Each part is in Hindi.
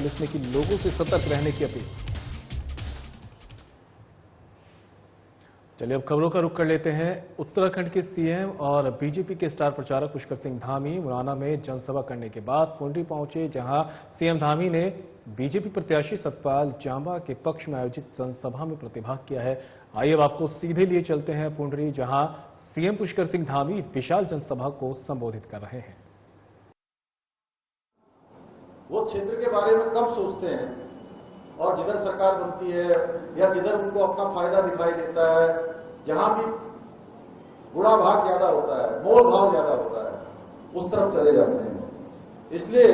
पुलिस ने की लोगों से सतर्क रहने की अपील। चलिए अब खबरों का रुख कर लेते हैं। उत्तराखंड के सीएम और बीजेपी के स्टार प्रचारक पुष्कर सिंह धामी मुरैना में जनसभा करने के बाद पुंडरी पहुंचे, जहां सीएम धामी ने बीजेपी प्रत्याशी सतपाल जांबा के पक्ष में आयोजित जनसभा में प्रतिभाग किया है। आइए अब आपको सीधे लिए चलते हैं पुंडरी, जहां सीएम पुष्कर सिंह धामी विशाल जनसभा को संबोधित कर रहे हैं। वो क्षेत्र के बारे में कम सोचते हैं और जिधर सरकार बनती है या जिधर उनको अपना फायदा दिखाई देता है, जहां भी बुरा भाग ज्यादा होता है, मोल भाव ज्यादा होता है, उस तरफ चले जाते हैं। इसलिए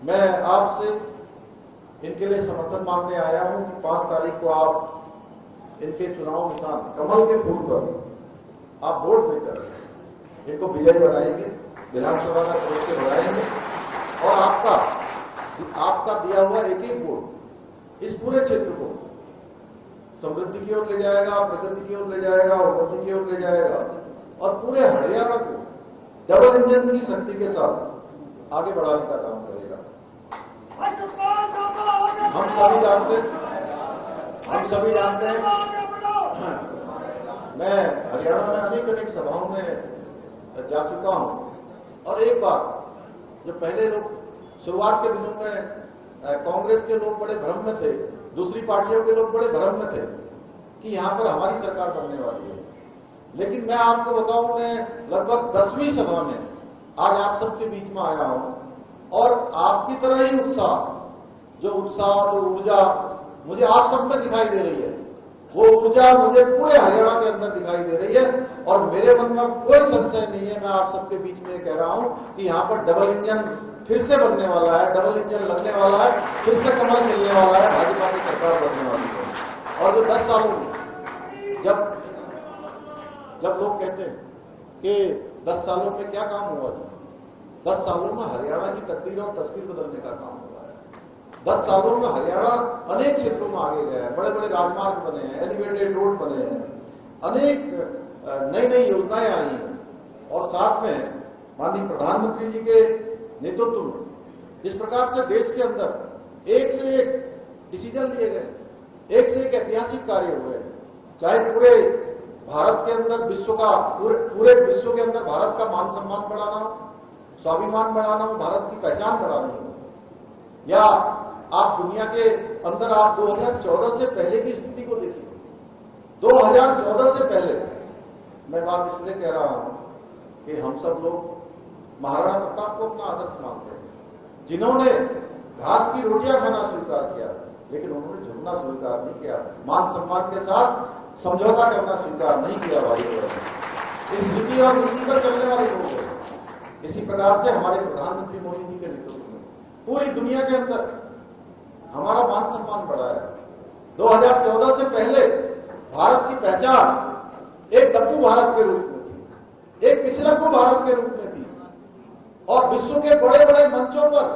मैं आपसे इनके लिए समर्थन मांगने आया हूं कि 5 तारीख को आप इनके चुनाव निशान कमल के फूल पर आप वोट देकर इनको विजयी बनाएंगे, विधानसभा का सदस्य बनाएंगे और आपका दिया हुआ एक एक वोट इस पूरे क्षेत्र को समृद्धि की ओर ले जाएगा, प्रगति की ओर ले जाएगा, उन्नति की ओर ले जाएगा और पूरे हरियाणा को डबल इंजन की शक्ति के साथ आगे बढ़ाने का काम करेगा। हम सभी जानते हैं मैं हरियाणा में अनेक सभाओं में जा चुका हूं और एक बात जो पहले लोग शुरुआत के दिनों में कांग्रेस के लोग बड़े भ्रम में थे, दूसरी पार्टियों के लोग बड़े भ्रम में थे कि यहां पर हमारी सरकार बनने वाली है। लेकिन मैं आपको बताऊं, मैं लगभग 10वीं सभा में आज आप सबके बीच में आया हूं और आपकी तरह ही जो ऊर्जा मुझे आप सब में दिखाई दे रही है, वो ऊर्जा मुझे पूरे हरियाणा के अंदर दिखाई दे रही है और मेरे मन में कोई संशय नहीं है। मैं आप सबके बीच में कह रहा हूं कि यहां पर डबल इंजन फिर से बनने वाला है, डबल इंजन लगने वाला है, फिर से कमल मिलने वाला है, भाजपा की सरकार बनने वाली है। और जो 10 सालों में जब लोग कहते हैं कि 10 सालों में क्या काम हुआ, 10 सालों में हरियाणा की तकदीर और तस्वीर बदलने का काम हुआ है। 10 सालों में हरियाणा अनेक क्षेत्रों में आगे गया है, बड़े बड़े राजमार्ग बने हैं, एलिवेटेड रोड बने हैं, अनेक नई योजनाएं आई हैं और साथ में माननीय प्रधानमंत्री जी के नेतृत्व में इस प्रकार से देश के अंदर एक से एक डिसीजन लिए गए, एक से एक ऐतिहासिक कार्य हुए, चाहे पूरे भारत के अंदर पूरे विश्व के अंदर भारत का मान सम्मान बढ़ाना हो, स्वाभिमान बढ़ाना हो, भारत की पहचान बढ़ानी हो, या आप दुनिया के अंदर आप 2014 से पहले की स्थिति को देखिए। 2014 से पहले मैं बात इसलिए कह रहा हूं कि हम सब लोग महाराणा प्रताप को अपना आदर्श मानते हैं, जिन्होंने घास की रोटियां खाना स्वीकार किया, लेकिन उन्होंने झुकना स्वीकार नहीं किया, मान सम्मान के साथ समझौता करना स्वीकार नहीं किया। भाई इस नीति और नीति पर चलने वाले लोग हैं। इसी प्रकार से हमारे प्रधानमंत्री मोदी जी के नेतृत्व में पूरी दुनिया के अंदर हमारा मान सम्मान बढ़ा है। 2014 से पहले भारत की पहचान एक दब्बू भारत के रूप में थी, एक पिछड़कू भारत के रूप में थी और विश्व के बड़े बड़े मंचों पर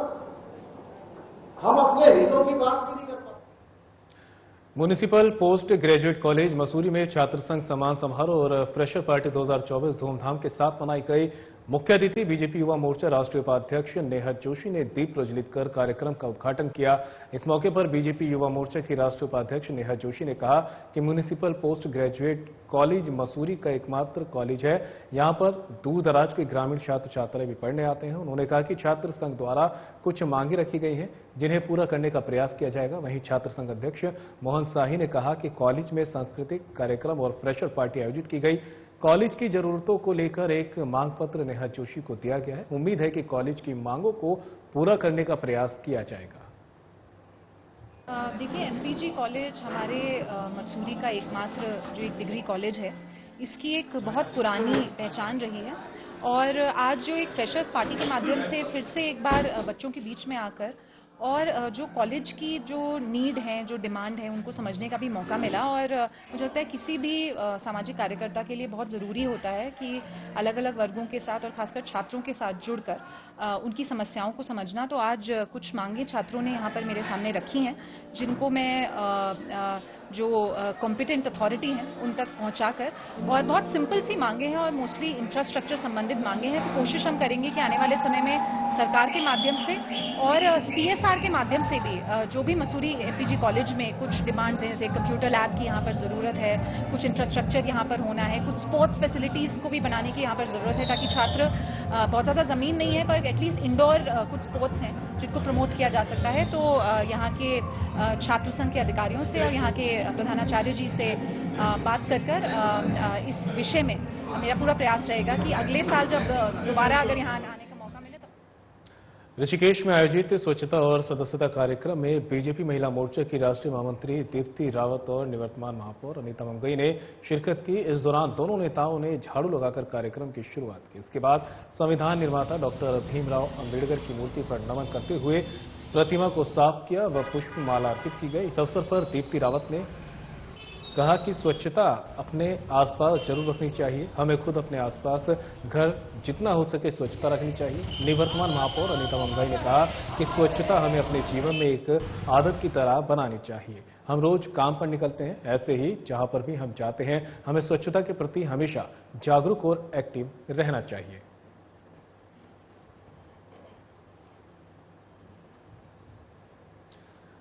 हम अपने हितों की बात भी नहीं कर पाते। Municipal post graduate college Mussoorie में छात्र संघ सम्मान समारोह और फ्रेशर पार्टी 2024 धूमधाम के साथ मनाई गई। मुख्य अतिथि बीजेपी युवा मोर्चा राष्ट्रीय उपाध्यक्ष नेहा जोशी ने दीप प्रज्वलित कर कार्यक्रम का उद्घाटन किया। इस मौके पर बीजेपी युवा मोर्चा की राष्ट्रीय उपाध्यक्ष नेहा जोशी ने कहा कि municipal post graduate college Mussoorie का एकमात्र कॉलेज है। यहां पर दूर दराज के ग्रामीण छात्र छात्राएं भी पढ़ने आते हैं। उन्होंने कहा कि छात्र संघ द्वारा कुछ मांगे रखी गई हैं, जिन्हें पूरा करने का प्रयास किया जाएगा। वहीं छात्र संघ अध्यक्ष मोहन शाही ने कहा कि कॉलेज में सांस्कृतिक कार्यक्रम और फ्रेशर पार्टी आयोजित की गई। कॉलेज की जरूरतों को लेकर एक मांग पत्र नेहा जोशी को दिया गया है। उम्मीद है कि कॉलेज की मांगों को पूरा करने का प्रयास किया जाएगा। देखिए, एमपीजी कॉलेज हमारे मसूरी का एकमात्र जो एक डिग्री कॉलेज है, इसकी एक बहुत पुरानी पहचान रही है और आज जो एक फ्रेशर्स पार्टी के माध्यम से फिर से एक बार बच्चों के बीच में आकर और जो कॉलेज की जो नीड है, जो डिमांड है, उनको समझने का भी मौका मिला। और मुझे लगता है किसी भी सामाजिक कार्यकर्ता के लिए बहुत ज़रूरी होता है कि अलग अलग वर्गों के साथ और खासकर छात्रों के साथ जुड़कर उनकी समस्याओं को समझना। तो आज कुछ मांगे छात्रों ने यहाँ पर मेरे सामने रखी हैं, जिनको मैं जो कॉम्पिटेंट अथॉरिटी हैं उन तक पहुंचाकर, और बहुत सिंपल सी मांगे हैं और मोस्टली इंफ्रास्ट्रक्चर संबंधित मांगे हैं। तो कोशिश हम करेंगे कि आने वाले समय में सरकार के माध्यम से और CSR के माध्यम से भी जो भी मसूरी FPG कॉलेज में कुछ डिमांड्स हैं, जैसे कंप्यूटर लैब की यहाँ पर जरूरत है, कुछ इंफ्रास्ट्रक्चर यहाँ पर होना है, कुछ स्पोर्ट्स फैसिलिटीज को भी बनाने की यहाँ पर जरूरत है, ताकि छात्र बहुत ज्यादा जमीन नहीं है पर एटलीस्ट इंडोर कुछ स्पोर्ट्स हैं जिनको प्रमोट किया जा सकता है। तो यहाँ के छात्र संघ के अधिकारियों से और यहाँ के प्रधानाचार्य जी से बात कर इस विषय में मेरा पूरा प्रयास रहेगा कि अगले साल जब दोबारा अगर यहाँ आने का मौका मिले तो। ऋषिकेश में आयोजित स्वच्छता और सदस्यता कार्यक्रम में बीजेपी महिला मोर्चा की राष्ट्रीय महामंत्री दीप्ति रावत और निवर्तमान महापौर अनीता मंगई ने शिरकत की। इस दौरान दोनों नेताओं ने झाड़ू लगाकर कार्यक्रम की शुरुआत की। इसके बाद संविधान निर्माता डॉक्टर भीमराव अंबेडकर की मूर्ति पर नमन करते हुए प्रतिमा को साफ किया व पुष्पमाला अर्पित की गई। इस अवसर पर दीप्ति रावत ने कहा कि स्वच्छता अपने आसपास जरूर रखनी चाहिए। हमें खुद अपने आसपास घर जितना हो सके स्वच्छता रखनी चाहिए। निवर्तमान महापौर अनीता मंगई ने कहा कि स्वच्छता हमें अपने जीवन में एक आदत की तरह बनानी चाहिए। हम रोज काम पर निकलते हैं, ऐसे ही जहां पर भी हम जाते हैं हमें स्वच्छता के प्रति हमेशा जागरूक और एक्टिव रहना चाहिए।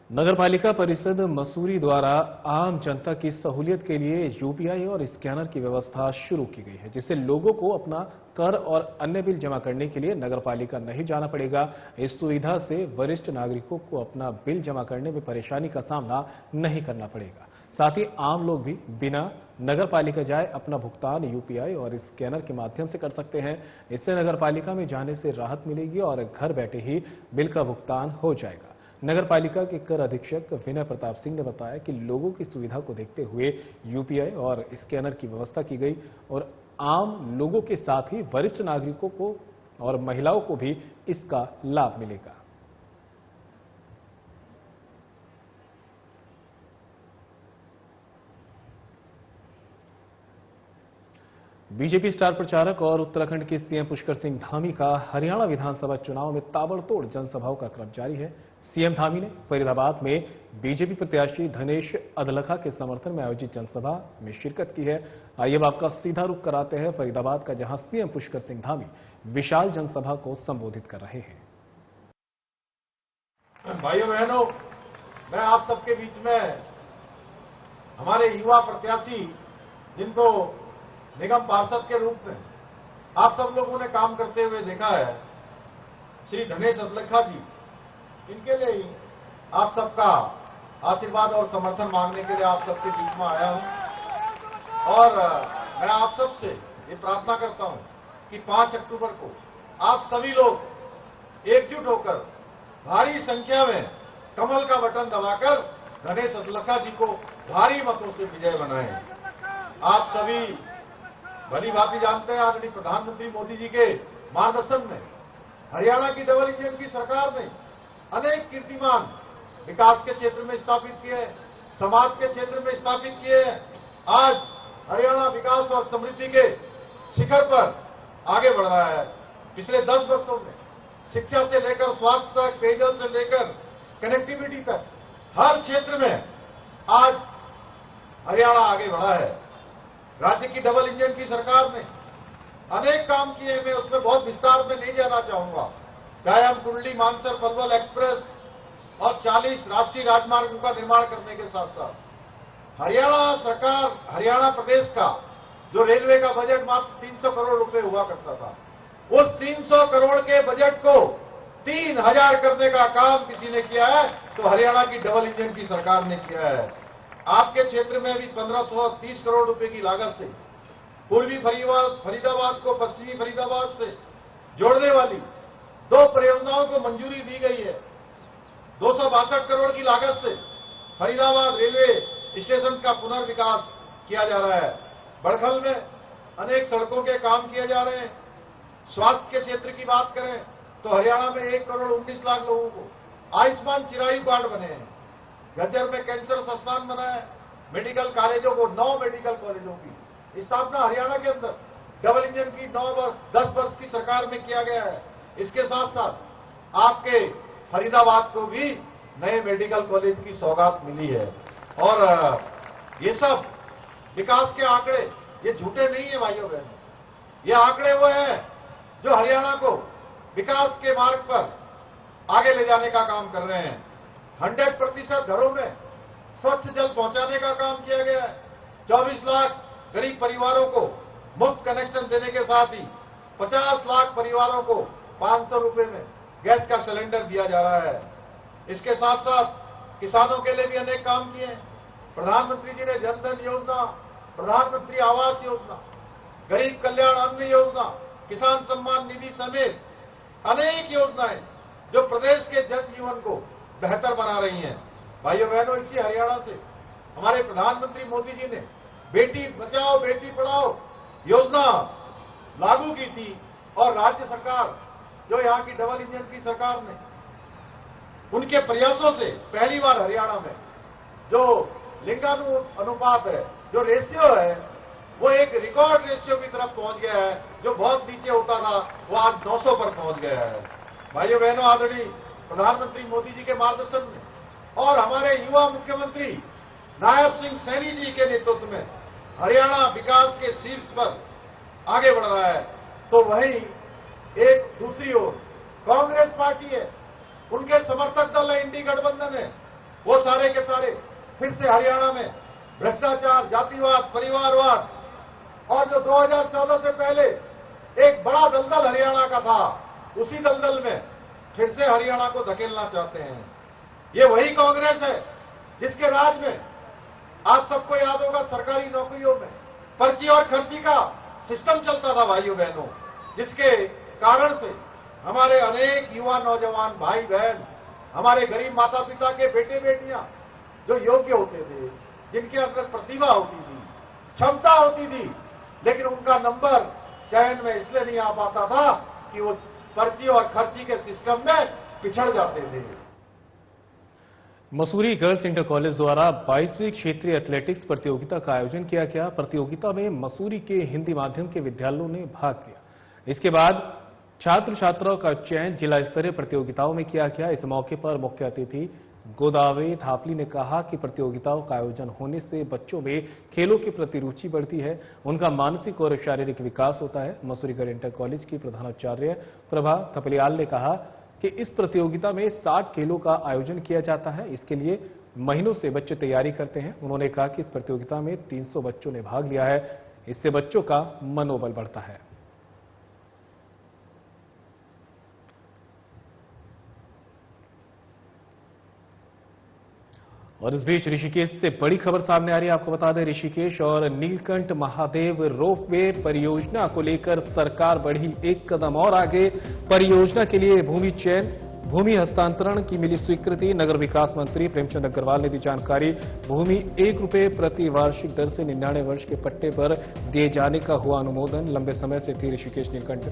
नगरपालिका परिषद मसूरी द्वारा आम जनता की सहूलियत के लिए UPI और स्कैनर की व्यवस्था शुरू की गई है, जिससे लोगों को अपना कर और अन्य बिल जमा करने के लिए नगरपालिका नहीं जाना पड़ेगा। इस सुविधा से वरिष्ठ नागरिकों को अपना बिल जमा करने में परेशानी का सामना नहीं करना पड़ेगा। साथ ही आम लोग भी बिना नगरपालिका जाए अपना भुगतान UPI और स्कैनर के माध्यम से कर सकते हैं। इससे नगरपालिका में जाने से राहत मिलेगी और घर बैठे ही बिल का भुगतान हो जाएगा। नगरपालिका के कर अधीक्षक विनय प्रताप सिंह ने बताया कि लोगों की सुविधा को देखते हुए UPI और स्कैनर की व्यवस्था की गई और आम लोगों के साथ ही वरिष्ठ नागरिकों को और महिलाओं को भी इसका लाभ मिलेगा। बीजेपी स्टार प्रचारक और उत्तराखंड के CM पुष्कर सिंह धामी का हरियाणा विधानसभा चुनाव में ताबड़तोड़ जनसभाओं का क्रम जारी है। CM धामी ने फरीदाबाद में बीजेपी प्रत्याशी धनेश अदलखा के समर्थन में आयोजित जनसभा में शिरकत की है। आइए अब आपका सीधा रुख कराते हैं फरीदाबाद का, जहां CM पुष्कर सिंह धामी विशाल जनसभा को संबोधित कर रहे हैं। भाइयों बहनों, मैं आप सबके बीच में हमारे युवा प्रत्याशी जिनको निगम पार्षद के रूप में आप सब लोगों ने काम करते हुए देखा है, श्री धनेश अदलखा जी, इनके लिए ही आप सबका आशीर्वाद और समर्थन मांगने के लिए आप सबके बीच में आया हूं। और मैं आप सबसे ये प्रार्थना करता हूं कि 5 अक्टूबर को आप सभी लोग एकजुट होकर भारी संख्या में कमल का बटन दबाकर धनेश अदलखा जी को भारी मतों से विजय बनाएं। आप सभी भली भांति जानते हैं, आदरणीय प्रधानमंत्री मोदी जी के मार्गदर्शन में हरियाणा की डबल इंजन की सरकार ने अनेक कीर्तिमान विकास के क्षेत्र में स्थापित किए, समाज के क्षेत्र में स्थापित किए। आज हरियाणा विकास और समृद्धि के शिखर पर आगे बढ़ रहा है। पिछले 10 वर्षों में शिक्षा से लेकर स्वास्थ्य तक, पेयजल से लेकर कनेक्टिविटी तक हर क्षेत्र में आज हरियाणा आगे बढ़ा है। राज्य की डबल इंजन की सरकार ने अनेक काम किए, मैं उसमें बहुत विस्तार में नहीं जाना चाहूंगा। चाहे हम कुंडली मानसर पलवल एक्सप्रेस और 40 राष्ट्रीय राजमार्गों का निर्माण करने के साथ साथ हरियाणा सरकार, हरियाणा प्रदेश का जो रेलवे का बजट मात्र 300 करोड़ रुपए हुआ करता था, उस 300 करोड़ के बजट को 3000 करने का काम किसी ने किया है तो हरियाणा की डबल इंजन की सरकार ने किया है। आपके क्षेत्र में भी 1530 करोड़ रुपए की लागत से पूर्वी फरीदाबाद को पश्चिमी फरीदाबाद से जोड़ने वाली 2 परियोजनाओं को मंजूरी दी गई है। 262 करोड़ की लागत से फरीदाबाद रेलवे स्टेशन का पुनर्विकास किया जा रहा है। बड़खल में अनेक सड़कों के काम किए जा रहे हैं। स्वास्थ्य के क्षेत्र की बात करें तो हरियाणा में 1 करोड़ 19 लाख लोगों को आयुष्मान चिरायु कार्ड बने हैं। झज्जर में कैंसर संस्थान बना है। मेडिकल कॉलेजों को 9 मेडिकल कॉलेजों की स्थापना हरियाणा के अंदर डबल इंजन की 10 वर्ष की सरकार में किया गया है। इसके साथ साथ आपके फरीदाबाद को भी नए मेडिकल कॉलेज की सौगात मिली है। और ये सब विकास के आंकड़े ये झूठे नहीं है भाइयों बहनों। ये आंकड़े वो है जो हरियाणा को विकास के मार्ग पर आगे ले जाने का काम कर रहे हैं। 100% घरों में स्वच्छ जल पहुंचाने का काम किया गया है। 24 लाख गरीब परिवारों को मुफ्त कनेक्शन देने के साथ ही 50 लाख परिवारों को 500 रुपए में गैस का सिलेंडर दिया जा रहा है। इसके साथ साथ किसानों के लिए भी अनेक काम किए हैं। प्रधानमंत्री जी ने जनधन योजना, प्रधानमंत्री आवास योजना, गरीब कल्याण अन्न योजना, किसान सम्मान निधि समेत अनेक योजनाएं जो प्रदेश के जनजीवन को बेहतर बना रही हैं। भाइयों बहनों, इसी हरियाणा से हमारे प्रधानमंत्री मोदी जी ने बेटी बचाओ बेटी पढ़ाओ योजना लागू की थी और राज्य सरकार जो यहां की डबल इंजन की सरकार ने उनके प्रयासों से पहली बार हरियाणा में जो लिंगानुपात है, जो रेशियो है, वो एक रिकॉर्ड रेशियो की तरफ पहुंच गया है। जो बहुत नीचे होता था वो आज 900 पर पहुंच गया है। भाइयों बहनों, आदरणीय प्रधानमंत्री मोदी जी के मार्गदर्शन में और हमारे युवा मुख्यमंत्री नायब सिंह सैनी जी के नेतृत्व में हरियाणा विकास के शीर्ष पर आगे बढ़ रहा है। तो वहीं एक दूसरी ओर कांग्रेस पार्टी है, उनके समर्थक दल है, इंडी गठबंधन है, वो सारे के सारे फिर से हरियाणा में भ्रष्टाचार, जातिवाद, परिवारवाद और जो 2014 से पहले एक बड़ा दलदल हरियाणा का था, उसी दलदल में फिर से हरियाणा को धकेलना चाहते हैं। ये वही कांग्रेस है जिसके राज में आप सबको याद होगा सरकारी नौकरियों में पर्ची और खर्ची का सिस्टम चलता था भाइयों बहनों, जिसके कारण से हमारे अनेक युवा नौजवान भाई बहन, हमारे गरीब माता पिता के बेटे बेटियां जो योग्य होते थे, जिनके अंदर प्रतिभा होती थी, क्षमता होती थी, लेकिन उनका नंबर चयन में इसलिए नहीं आ पाता था कि वो पर्ची और खर्ची के सिस्टम में पिछड़ जाते थे। मसूरी गर्ल्स इंटर कॉलेज द्वारा 22वीं क्षेत्रीय एथलेटिक्स प्रतियोगिता का आयोजन किया गया। प्रतियोगिता में मसूरी के हिंदी माध्यम के विद्यालयों ने भाग लिया। इसके बाद छात्र छात्राओं का चयन जिला स्तरीय प्रतियोगिताओं में किया गया। इस मौके पर मुख्य अतिथि गोदावरी थापली ने कहा कि प्रतियोगिताओं का आयोजन होने से बच्चों में खेलों के प्रति रुचि बढ़ती है, उनका मानसिक और शारीरिक विकास होता है। मसूरी गर्ल्स इंटर कॉलेज की प्रधानाचार्य प्रभा थपलियाल ने कहा कि इस प्रतियोगिता में 60 खेलों का आयोजन किया जाता है। इसके लिए महीनों से बच्चे तैयारी करते हैं। उन्होंने कहा कि इस प्रतियोगिता में 300 बच्चों ने भाग लिया है। इससे बच्चों का मनोबल बढ़ता है। और इस बीच ऋषिकेश से बड़ी खबर सामने आ रही है। आपको बता दें, ऋषिकेश और नीलकंठ महादेव रोपवे परियोजना को लेकर सरकार बढ़ी एक कदम और आगे। परियोजना के लिए भूमि चयन, भूमि हस्तांतरण की मिली स्वीकृति। नगर विकास मंत्री प्रेमचंद अग्रवाल ने दी जानकारी। भूमि ₹1 प्रति वार्षिक दर से 99 वर्ष के पट्टे पर दिए जाने का हुआ अनुमोदन। लंबे समय से थी ऋषिकेश नीलकंठ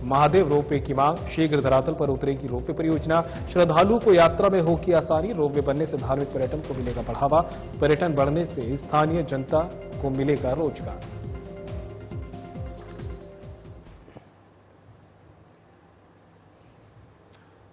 महादेव रोपवे की मांग। शीघ्र धरातल पर उतरेगी रोपवे परियोजना। श्रद्धालुओं को यात्रा में होगी आसानी। रोपवे बनने से धार्मिक पर्यटन को मिलेगा बढ़ावा। पर्यटन बढ़ने से स्थानीय जनता को मिलेगा रोजगार।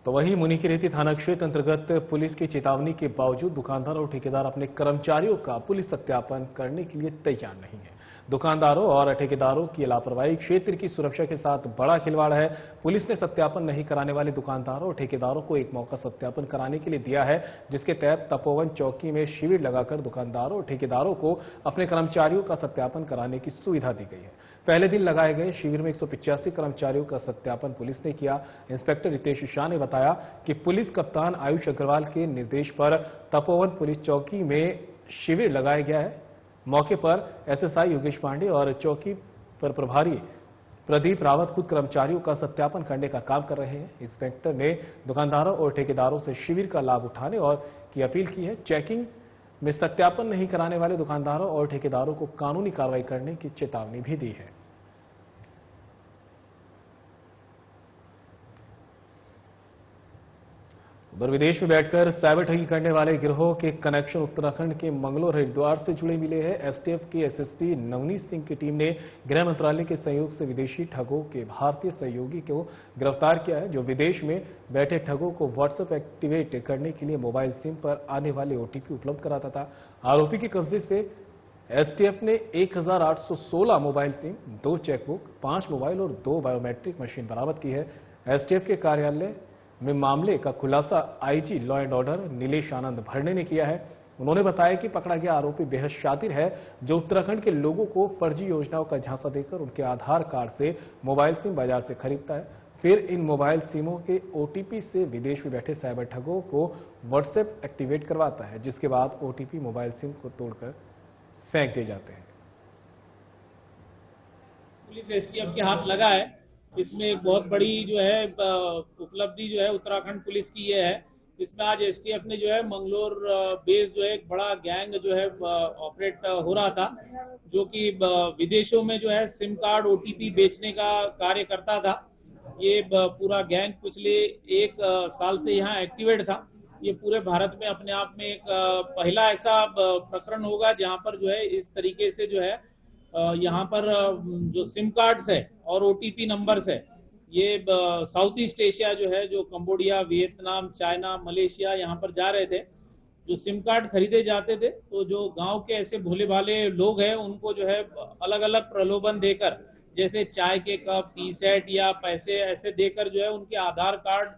तो वहीं मुनिकीरेती थाना क्षेत्र अंतर्गत पुलिस की चेतावनी के बावजूद दुकानदार और ठेकेदार अपने कर्मचारियों का पुलिस सत्यापन करने के लिए तैयार नहीं है। दुकानदारों और ठेकेदारों की लापरवाही क्षेत्र की सुरक्षा के साथ बड़ा खिलवाड़ है। पुलिस ने सत्यापन नहीं कराने वाले दुकानदारों और ठेकेदारों को एक मौका सत्यापन कराने के लिए दिया है, जिसके तहत तपोवन चौकी में शिविर लगाकर दुकानदारों और ठेकेदारों को अपने कर्मचारियों का सत्यापन कराने की सुविधा दी गई है। पहले दिन लगाए गए शिविर में 185 कर्मचारियों का सत्यापन पुलिस ने किया। इंस्पेक्टर रितेश शाह ने बताया कि पुलिस कप्तान आयुष अग्रवाल के निर्देश पर तपोवन पुलिस चौकी में शिविर लगाया गया है। मौके पर एसएसआई योगेश पांडे और चौकी पर प्रभारी प्रदीप रावत खुद कर्मचारियों का सत्यापन करने का काम कर रहे हैं। इंस्पेक्टर ने दुकानदारों और ठेकेदारों से शिविर का लाभ उठाने और की अपील की है। चेकिंग में सत्यापन नहीं कराने वाले दुकानदारों और ठेकेदारों को कानूनी कार्रवाई करने की चेतावनी भी दी है। उधर विदेश में बैठकर साइबर ठगी करने वाले गिरोह के कनेक्शन उत्तराखंड के मंगलोर हरिद्वार से जुड़े मिले हैं। एसटीएफ के एसएसपी नवनीत सिंह की टीम ने गृह मंत्रालय के सहयोग से विदेशी ठगों के भारतीय सहयोगी को गिरफ्तार किया है, जो विदेश में बैठे ठगों को व्हाट्सएप एक्टिवेट करने के लिए मोबाइल सिम पर आने वाले ओटीपी उपलब्ध कराता था। आरोपी के कब्जे से एसटीएफ ने 1816 मोबाइल सिम, 2 चेकबुक, 5 मोबाइल और 2 बायोमेट्रिक मशीन बरामद की है। एसटीएफ के कार्यालय में मामले का खुलासा IG law and order Nilesh Anand Bharne ने किया है। उन्होंने बताया कि पकड़ा गया आरोपी बेहद शातिर है, जो उत्तराखंड के लोगों को फर्जी योजनाओं का झांसा देकर उनके आधार कार्ड से मोबाइल सिम बाजार से खरीदता है, फिर इन मोबाइल सिमों के ओटीपी से विदेश में बैठे साइबर ठगों को व्हाट्सएप एक्टिवेट करवाता है, जिसके बाद ओटीपी मोबाइल सिम को तोड़कर फेंक दिए जाते हैं। पुलिस एसटीएफ के हाथ लगा है। इसमें एक बहुत बड़ी जो है उपलब्धि जो है उत्तराखंड पुलिस की ये है। इसमें आज एसटीएफ ने जो है मंगलोर बेस जो है एक बड़ा गैंग जो है ऑपरेट हो रहा था, जो कि विदेशों में जो है सिम कार्ड ओटीपी बेचने का कार्य करता था। ये पूरा गैंग पिछले 1 साल से यहाँ एक्टिवेट था। ये पूरे भारत में अपने आप में एक पहला ऐसा प्रकरण होगा जहाँ पर जो है इस तरीके से जो है यहाँ पर जो सिम कार्ड्स है और ओटीपी नंबर्स है, ये साउथ ईस्ट एशिया जो है, जो कंबोडिया, वियतनाम, चाइना, मलेशिया यहाँ पर जा रहे थे। जो सिम कार्ड खरीदे जाते थे, तो जो गांव के ऐसे भोले भाले लोग हैं उनको जो है अलग अलग प्रलोभन देकर, जैसे चाय के कप, टी सेट या पैसे ऐसे देकर जो है उनके आधार कार्ड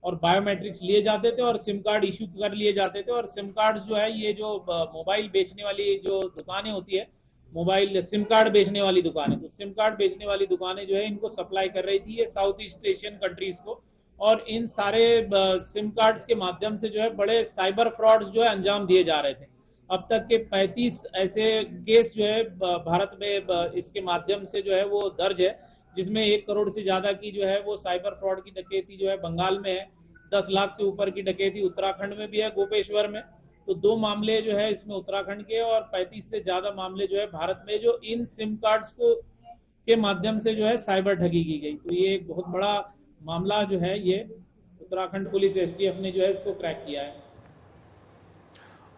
और बायोमेट्रिक्स लिए जाते थे और सिम कार्ड इश्यू कर लिए जाते थे। और सिम कार्ड जो है, ये जो मोबाइल बेचने वाली जो दुकानें होती है, मोबाइल सिम कार्ड बेचने वाली दुकानें, तो सिम कार्ड बेचने वाली दुकानें जो है इनको सप्लाई कर रही थी ये साउथ ईस्ट एशियन कंट्रीज को। और इन सारे सिम कार्ड्स के माध्यम से जो है बड़े साइबर फ्रॉड्स जो है अंजाम दिए जा रहे थे। अब तक के 35 ऐसे केस जो है भारत में इसके माध्यम से जो है वो दर्ज है, जिसमें 1 करोड़ से ज्यादा की जो है वो साइबर फ्रॉड की डकैती जो है बंगाल में है। 10 लाख से ऊपर की डकैती उत्तराखंड में भी है, गोपेश्वर में। तो 2 मामले जो है इसमें उत्तराखंड के और 35 से ज्यादा मामले जो है भारत में, जो इन सिम कार्ड्स को के माध्यम से जो है साइबर ठगी की गई। तो ये एक बहुत बड़ा मामला जो है ये उत्तराखंड पुलिस एसटीएफ ने जो है इसको क्रैक किया है।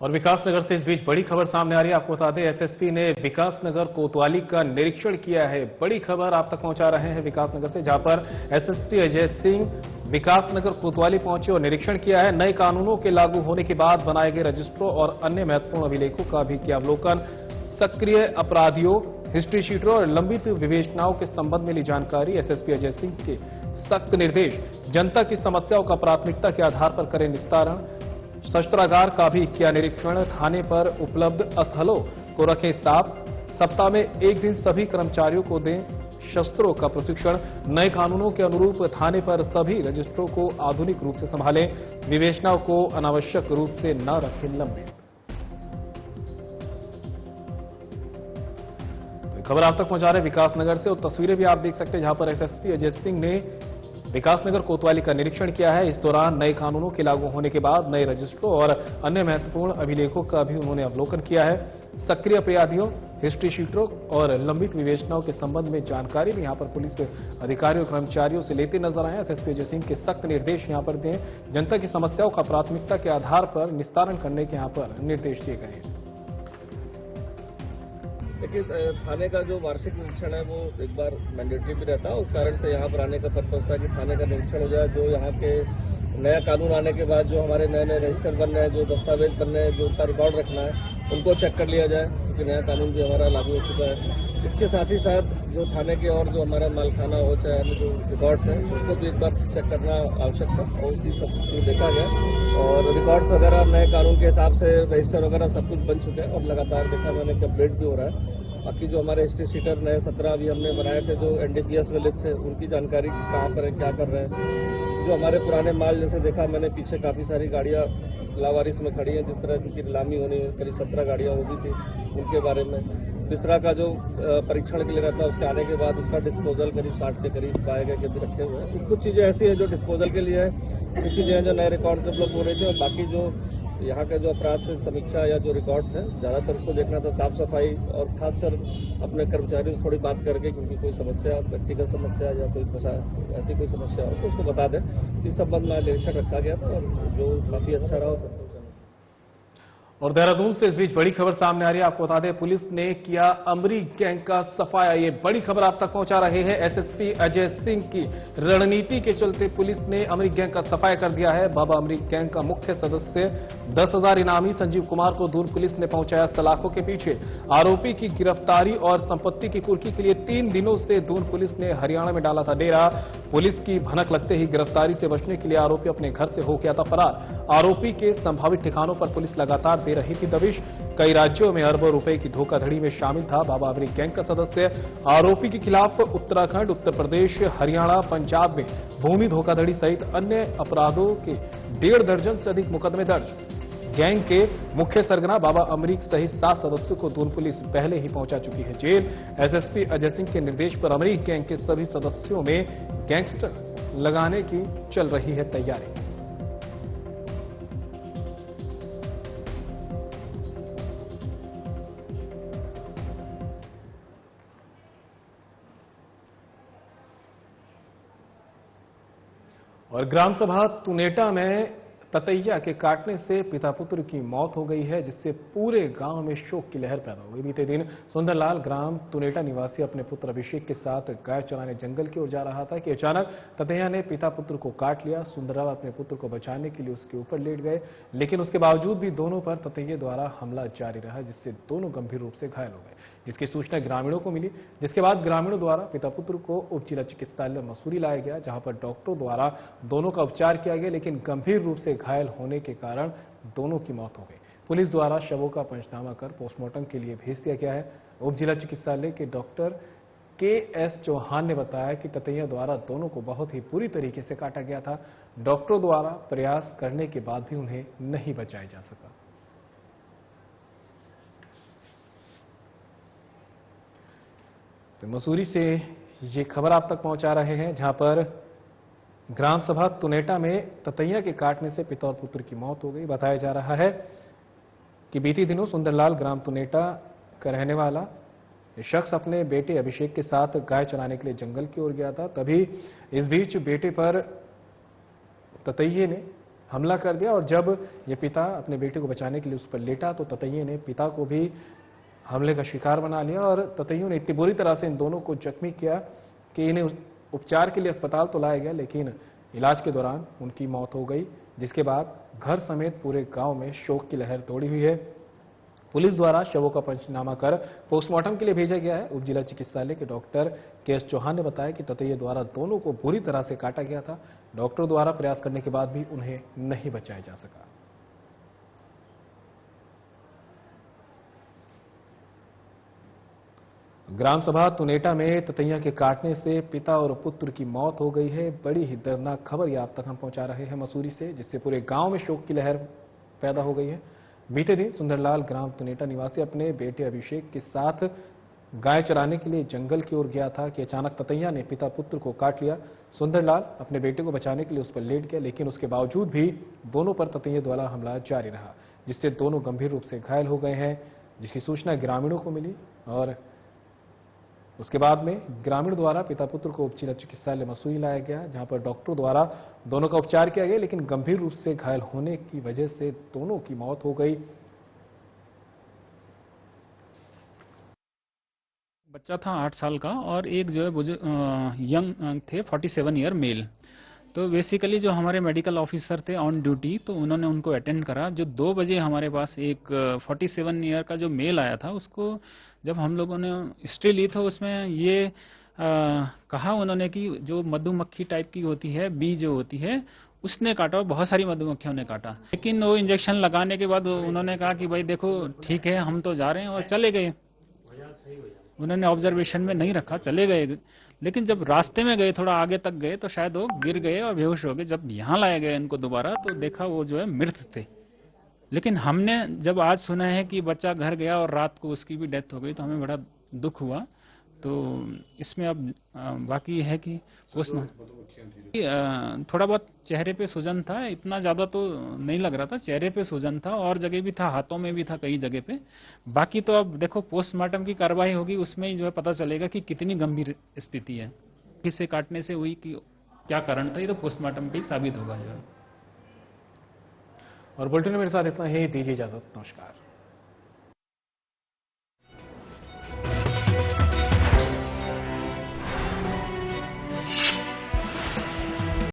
और विकासनगर से इस बीच बड़ी खबर सामने आ रही है। आपको बता दें, एसएसपी ने विकासनगर कोतवाली का निरीक्षण किया है। बड़ी खबर आप तक पहुंचा रहे हैं विकासनगर से, जहां पर एसएसपी अजय सिंह विकासनगर कोतवाली पहुंचे और निरीक्षण किया है। नए कानूनों के लागू होने के बाद बनाए गए रजिस्ट्रों और अन्य महत्वपूर्ण अभिलेखों का भी किया अवलोकन। सक्रिय अपराधियों, हिस्ट्री शीटरों और लंबित विवेचनाओं के संबंध में ली जानकारी। एसएसपी अजय सिंह के सख्त निर्देश, जनता की समस्याओं का प्राथमिकता के आधार पर करें निस्तारण। शस्त्रागार का भी किया निरीक्षण। थाने पर उपलब्ध स्थलों को रखें साफ। सप्ताह में 1 दिन सभी कर्मचारियों को दें शस्त्रों का प्रशिक्षण। नए कानूनों के अनुरूप थाने पर सभी रजिस्ट्रों को आधुनिक रूप से संभालें। विवेचनाओं को अनावश्यक रूप से न रखें लंबे। तो खबर आप तक पहुंचा रहे विकासनगर से, और तस्वीरें भी आप देख सकते हैं जहां पर एसएसपी अजय सिंह ने विकासनगर कोतवाली का निरीक्षण किया है। इस दौरान नए कानूनों के लागू होने के बाद नए रजिस्ट्रों और अन्य महत्वपूर्ण अभिलेखों का भी उन्होंने अवलोकन किया है। सक्रिय अपराधियों, हिस्ट्री शीटरों और लंबित विवेचनाओं के संबंध में जानकारी भी यहां पर पुलिस अधिकारियों कर्मचारियों से लेते नजर आए। एसएसपी अजय सिंह के सख्त निर्देश यहां पर दें। जनता की समस्याओं का प्राथमिकता के आधार पर निस्तारण करने के यहां पर निर्देश दिए गए हैं। देखिए, थाने का जो वार्षिक निरीक्षण है वो एक बार मैंडेटरी भी रहता है। उस कारण से यहाँ पर आने का पर्पज था कि थाने का निरीक्षण हो जाए। जो यहाँ के नया कानून आने के बाद जो हमारे नए नए रजिस्टर बन रहे हैं, जो दस्तावेज बन रहे हैं, जो उसका रिकॉर्ड रखना है, उनको चेक कर लिया जाए, क्योंकि नया कानून भी हमारा लागू हो चुका है। इसके साथ ही साथ जो थाने के और जो हमारा मालखाना हो चाहे जो रिकॉर्ड्स हैं, उसको भी एक बार चेक करना आवश्यक था और उसी सब को देखा गया। और रिकॉर्ड्स वगैरह नए कानून के हिसाब से रजिस्टर वगैरह सब कुछ बन चुके हैं और लगातार देखा मैंने कि अपडेट भी हो रहा है। बाकी जो हमारे हिस्ट्री शीटर नए 17 अभी हमने बनाए थे, जो एनडीपीएस में लिप्त थे, उनकी जानकारी कहाँ पर है, क्या कर रहे हैं। जो हमारे पुराने माल, जैसे देखा मैंने पीछे काफ़ी सारी गाड़ियाँ लावारिस में खड़ी हैं, जिस तरह की नीलामी होनी है, करीब 17 गाड़ियाँ हो गई थी, उनके बारे में। तीसरा का जो परीक्षण के लिए रहता है, उसके आने के बाद उसका डिस्पोजल करीब 60 के करीब पाए गए कि भी रखे हुए हैं। कुछ चीज़ें ऐसी हैं जो डिस्पोजल के लिए है, कुछ चीज़ें हैं जो नए रिकॉर्ड डेवलप हो रही थी। और बाकी जो यहाँ का जो अपराध से समीक्षा या जो रिकॉर्ड्स हैं, ज़्यादातर उसको देखना था साफ सफाई और खासकर अपने कर्मचारियों से थोड़ी बात करके, क्योंकि कोई समस्या, व्यक्तिगत समस्या या कोई ऐसी कोई समस्या हो तो उसको बता दें। इस संबंध में निरीक्षण रखा गया था और जो काफ़ी अच्छा रहा हो सब। और देहरादून से इस बीच बड़ी खबर सामने आ रही है। आपको बता दें, पुलिस ने किया अमरी गैंग का सफाया। ये बड़ी खबर आप तक पहुंचा रहे हैं। एसएसपी अजय सिंह की रणनीति के चलते पुलिस ने अमरी गैंग का सफाया कर दिया है। बाबा अमरी गैंग का मुख्य सदस्य 10,000 इनामी संजीव कुमार को दून पुलिस ने पहुंचाया सलाखों के पीछे। आरोपी की गिरफ्तारी और संपत्ति की कुर्की के लिए 3 दिनों से दून पुलिस ने हरियाणा में डाला था डेरा। पुलिस की भनक लगते ही गिरफ्तारी से बचने के लिए आरोपी अपने घर से हो गया था फरार। आरोपी के संभावित ठिकानों पर पुलिस लगातार दे रही थी दबिश। कई राज्यों में अरबों रुपए की धोखाधड़ी में शामिल था बाबा अमरी गैंग का सदस्य। आरोपी के खिलाफ उत्तराखंड, उत्तर प्रदेश, हरियाणा, पंजाब में भूमि धोखाधड़ी सहित अन्य अपराधों के 1.5 दर्जन से अधिक मुकदमे दर्ज। गैंग के मुख्य सरगना बाबा अमरीक सहित 7 सदस्यों को दून पुलिस पहले ही पहुंचा चुकी है जेल। एसएसपी अजय सिंह के निर्देश पर अमरीक गैंग के सभी सदस्यों में गैंगस्टर लगाने की चल रही है तैयारी। और ग्राम सभा तुनेटा में ततैया के काटने से पिता पुत्र की मौत हो गई है, जिससे पूरे गांव में शोक की लहर पैदा हो गई। बीते दिन सुंदरलाल ग्राम तुनेटा निवासी अपने पुत्र अभिषेक के साथ गाय चराने जंगल की ओर जा रहा था कि अचानक ततैया ने पिता पुत्र को काट लिया। सुंदरलाल अपने पुत्र को बचाने के लिए उसके ऊपर लेट गए, लेकिन उसके बावजूद भी दोनों पर ततैया द्वारा हमला जारी रहा, जिससे दोनों गंभीर रूप से घायल हो गए। जिसकी सूचना ग्रामीणों को मिली, जिसके बाद ग्रामीणों द्वारा पिता पुत्र को उप जिला चिकित्सालय मसूरी लाया गया, जहां पर डॉक्टरों द्वारा दोनों का उपचार किया गया, लेकिन गंभीर रूप से घायल होने के कारण दोनों की मौत हो गई। पुलिस द्वारा शवों का पंचनामा कर पोस्टमार्टम के लिए भेज दिया गया है। उप जिला चिकित्सालय के डॉक्टर के.एस. चौहान ने बताया कि ततैया द्वारा दोनों को बहुत ही बुरी तरीके से काटा गया था। डॉक्टरों द्वारा प्रयास करने के बाद भी उन्हें नहीं बचाया जा सका। तो मसूरी से ये खबर आप तक पहुंचा रहे हैं, जहां पर ग्राम सभा तुनेटा में ततैया के काटने से पिता और पुत्र की मौत हो गई। बताया जा रहा है कि बीती दिनों सुंदरलाल ग्राम तुनेटा का रहने वाला शख्स अपने बेटे अभिषेक के साथ गाय चराने के लिए जंगल की ओर गया था। तभी इस बीच बेटे पर ततैये ने हमला कर दिया और जब ये पिता अपने बेटे को बचाने के लिए उस पर लेटा तो ततैये ने पिता को भी हमले का शिकार बना लिया और ततैयों ने इतनी बुरी तरह से इन दोनों को जख्मी किया कि इन्हें उपचार के लिए अस्पताल तो लाया गया, लेकिन इलाज के दौरान उनकी मौत हो गई, जिसके बाद घर समेत पूरे गांव में शोक की लहर दौड़ी हुई है। पुलिस द्वारा शवों का पंचनामा कर पोस्टमार्टम के लिए भेजा गया है। उप जिला चिकित्सालय के डॉक्टर के.एस. चौहान ने बताया कि ततैया द्वारा दोनों को बुरी तरह से काटा गया था। डॉक्टरों द्वारा प्रयास करने के बाद भी उन्हें नहीं बचाया जा सका। ग्राम सभा तुनेटा में ततैया के काटने से पिता और पुत्र की मौत हो गई है। बड़ी ही दर्दनाक खबर ये आप तक हम पहुंचा रहे हैं मसूरी से, जिससे पूरे गांव में शोक की लहर पैदा हो गई है। बीते दिन सुंदरलाल ग्राम तुनेटा निवासी अपने बेटे अभिषेक के साथ गाय चराने के लिए जंगल की ओर गया था कि अचानक ततैया ने पिता पुत्र को काट लिया। सुंदरलाल अपने बेटे को बचाने के लिए उस पर लेट गया, लेकिन उसके बावजूद भी दोनों पर ततैया द्वारा हमला जारी रहा, जिससे दोनों गंभीर रूप से घायल हो गए हैं। जिसकी सूचना ग्रामीणों को मिली और उसके बाद में ग्रामीण द्वारा पिता पुत्र को उप जिला चिकित्सालय मसूरी लाया गया, जहां पर डॉक्टरों द्वारा दोनों का उपचार किया गया, लेकिन गंभीर रूप से घायल होने की वजह से दोनों की मौत हो गई। बच्चा था 8 साल का और एक जो है यंग थे 47 ईयर मेल। तो बेसिकली जो हमारे मेडिकल ऑफिसर थे ऑन ड्यूटी, तो उन्होंने उनको अटेंड करा। जो 2 बजे हमारे पास एक 47 ईयर का जो मेल आया था, उसको जब हम लोगों ने हिस्ट्री ली तो उसमें ये कहा उन्होंने कि जो मधुमक्खी टाइप की होती है, बी जो होती है, उसने काटा और बहुत सारी मधुमक्खियों ने काटा। लेकिन वो इंजेक्शन लगाने के बाद उन्होंने कहा कि भाई देखो ठीक है, हम तो जा रहे हैं, और चले गए। उन्होंने ऑब्जर्वेशन में नहीं रखा, चले गए। लेकिन जब रास्ते में गए, थोड़ा आगे तक गए, तो शायद वो गिर गए और बेहोश हो गए। जब यहाँ लाया गया इनको दोबारा, तो देखा वो जो है मृत थे। लेकिन हमने जब आज सुना है कि बच्चा घर गया और रात को उसकी भी डेथ हो गई, तो हमें बड़ा दुख हुआ। तो इसमें अब बाकी है कि थोड़ा बहुत चेहरे पे सूजन था, इतना ज्यादा तो नहीं लग रहा था। चेहरे पे सूजन था और जगह भी था, हाथों में भी था कई जगह पे। बाकी तो अब देखो पोस्टमार्टम की कार्रवाई होगी, उसमें ही जो है पता चलेगा कि कितनी गंभीर स्थिति है, किससे काटने से हुई, कि क्या कारण था। ये तो पोस्टमार्टम पे ही साबित होगा। और बुलेटिन में मेरे साथ इतना ही, दीजिए इजाजत, नमस्कार।